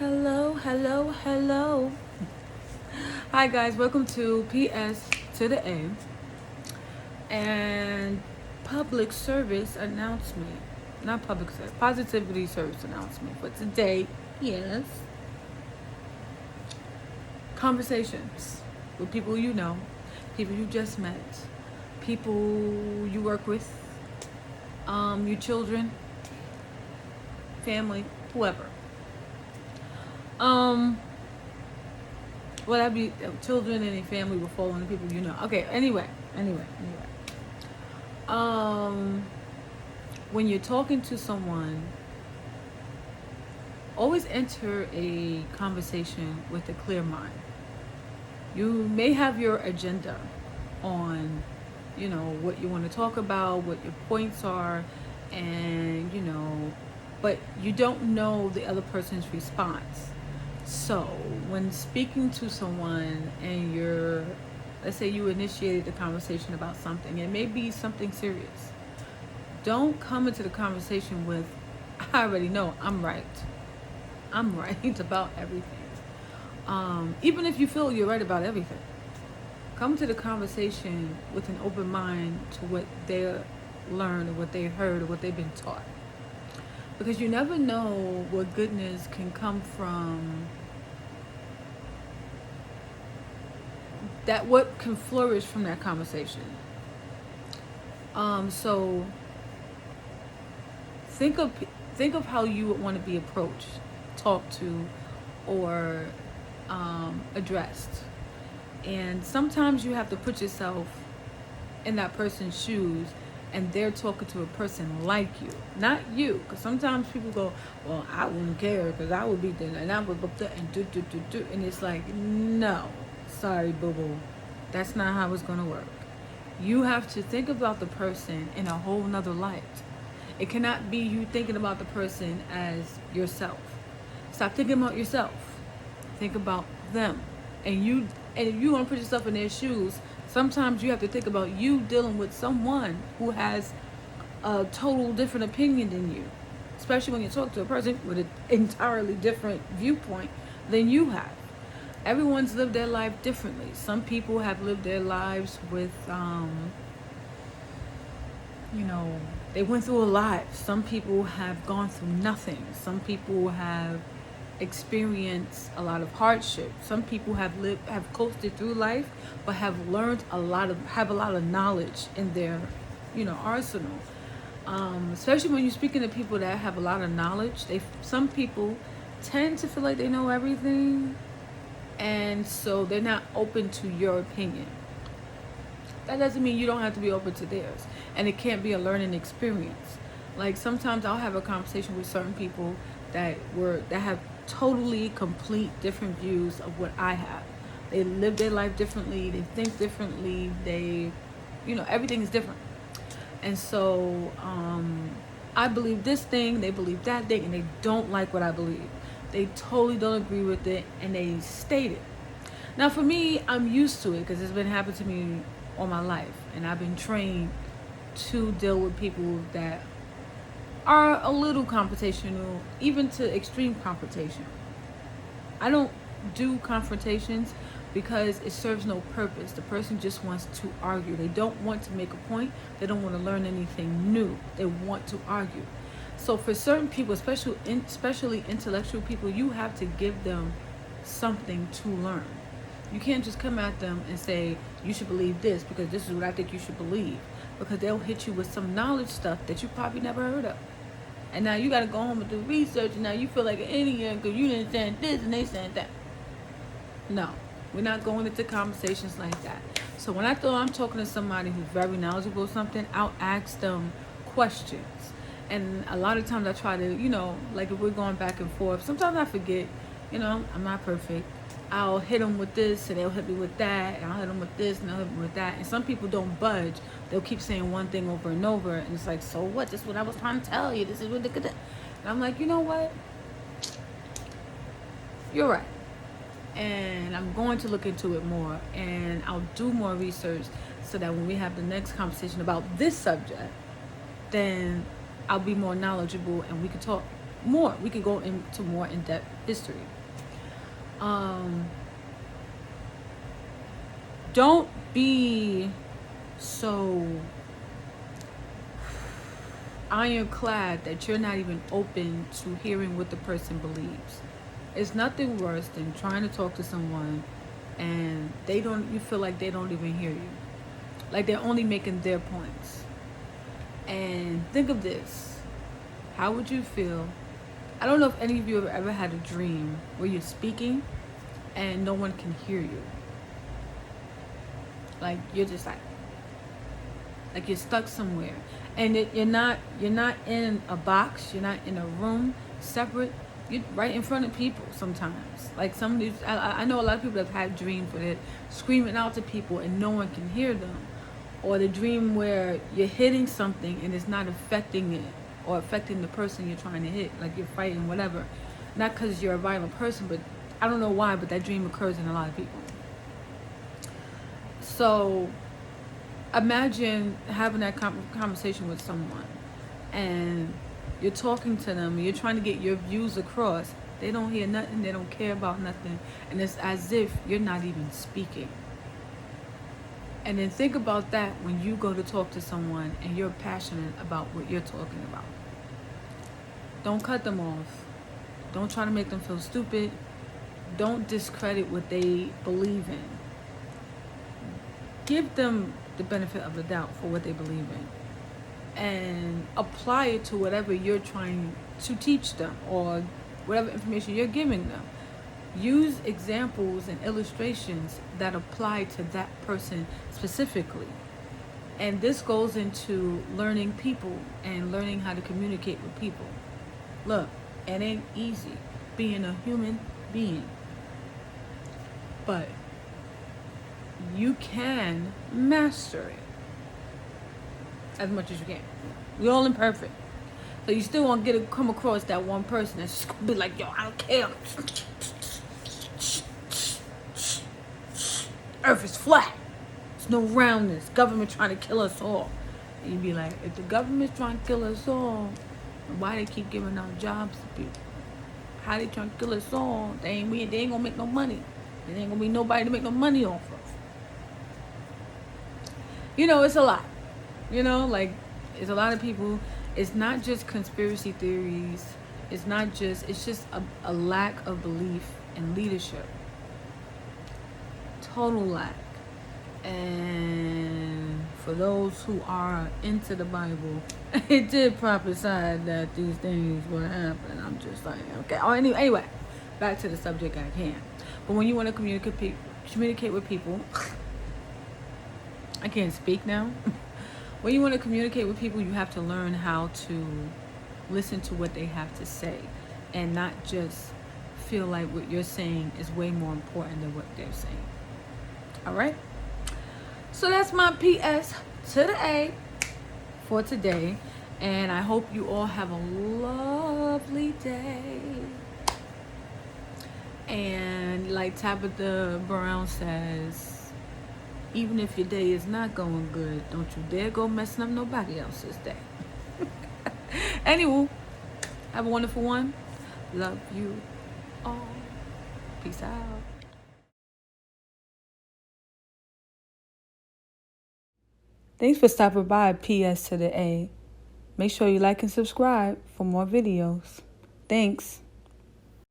Hello, hello, hello. Hi guys, welcome to PS to the A and public service announcement. Not public service, positivity service announcement. For today, yes, conversations with people you know, people you just met, people you work with, your children, family, whoever. Um, well, that'd be children and a family will fall on the people you know. Okay, anyway. Um, when you're talking to someone, always enter a conversation with a clear mind. You may have your agenda on, what you want to talk about, what your points are, and, but you don't know the other person's response. So, when speaking to someone and let's say you initiated the conversation about something, it may be something serious. Don't come into the conversation with, I already know I'm right. I'm right about everything. Even if you feel you're right about everything, come to the conversation with an open mind to what they learned or what they heard or what they've been taught. Because you never know what goodness can come from that, what can flourish from that conversation. So think of how you would want to be approached, talked to, or addressed. And sometimes you have to put yourself in that person's shoes, and they're talking to a person like you, not you. Because sometimes people go, "Well, I wouldn't care because I would be there and I would and do," and it's like, no, sorry, boo boo, that's not how it's gonna work. You have to think about the person in a whole nother light. It cannot be you thinking about the person as yourself. Stop thinking about yourself. Think about them. And if you want to put yourself in their shoes, sometimes you have to think about you dealing with someone who has a total different opinion than you. Especially when you talk to a person with an entirely different viewpoint than you have. Everyone's lived their life differently. Some people have lived their lives with, they went through a lot. Some people have gone through nothing. Some people have experienced a lot of hardship. Some people have coasted through life, but have learned have a lot of knowledge in their, arsenal. Especially when you're speaking to people that have a lot of knowledge, some people tend to feel like they know everything, and so they're not open to your opinion. That doesn't mean you don't have to be open to theirs, and it can't be a learning experience. Like sometimes I'll have a conversation with certain people that have totally complete different views of what I have. They live their life differently, they think differently, everything is different. And so I believe this thing, they believe that thing, and they don't like what I believe. They totally don't agree with it, and they state it. Now for me, I'm used to it because it's been happening to me all my life, and I've been trained to deal with people that are a little confrontational, even to extreme confrontation. I don't do confrontations because it serves no purpose. The person just wants to argue. They don't want to make a point. They don't want to learn anything new. They want to argue. So for certain people, especially intellectual people, you have to give them something to learn. You can't just come at them and say, you should believe this because this is what I think you should believe. Because they'll hit you with some knowledge stuff that you probably never heard of. And now you got to go home and do research, and now you feel like an idiot because you didn't say this and they said that. No, we're not going into conversations like that. So when I'm talking to somebody who's very knowledgeable or something, I'll ask them questions. And a lot of times I try to, like if we're going back and forth, sometimes I forget, I'm not perfect. I'll hit them with this and they'll hit me with that, and I'll hit them with this and they'll hit me with that. And some people don't budge. They'll keep saying one thing over and over, and it's like, so what? This is what I was trying to tell you. This is what and I'm like, you know what? You're right. And I'm going to look into it more, and I'll do more research so that when we have the next conversation about this subject, then I'll be more knowledgeable and we can talk. more. We could go into more in-depth history. Don't be so ironclad that you're not even open to hearing what the person believes. It's nothing worse than trying to talk to someone and you feel like they don't even hear you. Like they're only making their points. And think of this. How would you feel? I don't know if any of you have ever had a dream where you're speaking and no one can hear you. Like you're just like you're stuck somewhere, and you're not in a box. You're not in a room separate. You're right in front of people sometimes. Like some of these, I know a lot of people have had dreams where they're screaming out to people and no one can hear them, or the dream where you're hitting something and it's not affecting it or affecting the person you're trying to hit, like you're fighting, whatever. Not because you're a violent person, but I don't know why, but that dream occurs in a lot of people. So imagine having that conversation with someone and you're talking to them and you're trying to get your views across. They don't hear nothing, they don't care about nothing, and it's as if you're not even speaking. And then think about that when you go to talk to someone and you're passionate about what you're talking about. Don't cut them off. Don't try to make them feel stupid. Don't discredit what they believe in. Give them the benefit of the doubt for what they believe in, and apply it to whatever you're trying to teach them or whatever information you're giving them. Use examples and illustrations that apply to that person specifically. And this goes into learning people and learning how to communicate with people. Look, it ain't easy being a human being, but you can master it as much as you can. We're all imperfect. So you still won't come across that one person that's just gonna be like, yo, I don't care. Earth is flat. There's no roundness. Government trying to kill us all. And you'd be like, if the government's trying to kill us all, why they keep giving out jobs to people? How they trying to kill us all? They ain't gonna make no money. There ain't gonna be nobody to make no money off of. It's a lot. Like, it's a lot of people. It's not just conspiracy theories. It's just a lack of belief in leadership. Total lack. And for those who are into the Bible, it did prophesy that these things would happen. I'm just like, okay. Oh, anyway, back to the subject at hand. But when you want to communicate with people, I can't speak now. When you want to communicate with people, you have to learn how to listen to what they have to say and not just feel like what you're saying is way more important than what they're saying. All right? So that's my PS to the A for today. And I hope you all have a lovely day. And like Tabitha Brown says, even if your day is not going good, don't you dare go messing up nobody else's day. Anywho, have a wonderful one. Love you all. Peace out. Thanks for stopping by PS to the A. Make sure you like and subscribe for more videos. Thanks.